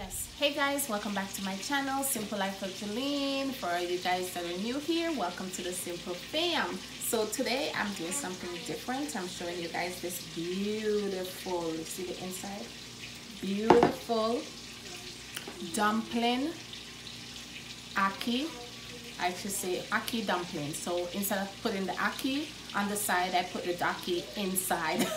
Yes, hey guys, welcome back to my channel, Simple Life of Jolene. For you guys that are new here, welcome to the Simple Fam. So today I'm doing something different. I'm showing you guys this beautiful, you see the inside, beautiful dumpling, ackee, I should say ackee dumpling. So instead of putting the ackee on the side, I put the ackee inside.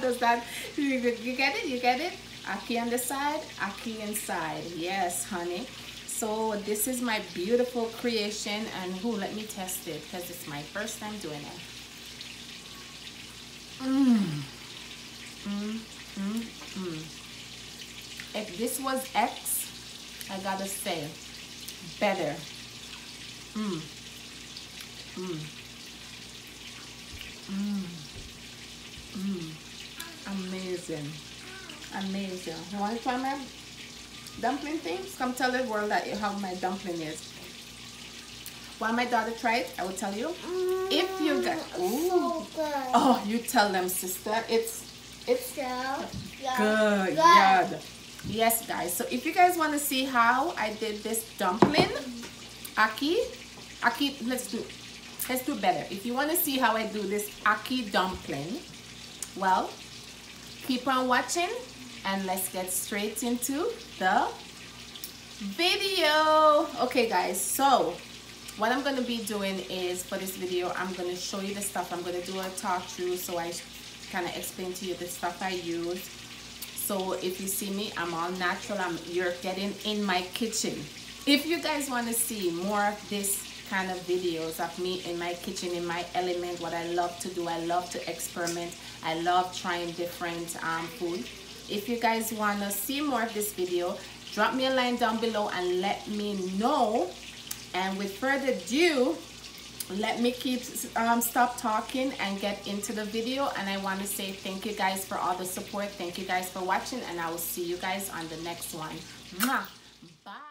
Does that, you get it? You get it? Ackee on the side, ackee inside. Yes, honey. So this is my beautiful creation, and let me test it because it's my first time doing it. If this was X, I gotta say, better. Amazing. Amazing. You want to try my dumpling things? Come tell the world that how my dumpling is. While my daughter tried, I will tell you. If you got so good. Oh, you tell them, sister. It's so good. Yeah. Yes, guys. So if you guys want to see how I did this dumpling, ackee, let's do better. If you want to see how I do this ackee dumpling, well, keep on watching. And let's get straight into the video. Okay guys, so what I'm going to be doing is, for this video, I'm going to show you the stuff. I'm going to do a talk through, so I kind of explain to you the stuff I use. So if you see me, I'm all natural. You're getting in my kitchen. If you guys want to see more of this kind of videos of me in my kitchen, in my element, what I love to do, I love to experiment. I love trying different food. If you guys want to see more of this video, drop me a line down below and let me know. And with further ado, let me stop talking and get into the video. And I want to say thank you guys for all the support. Thank you guys for watching, and I will see you guys on the next one. Mwah. Bye.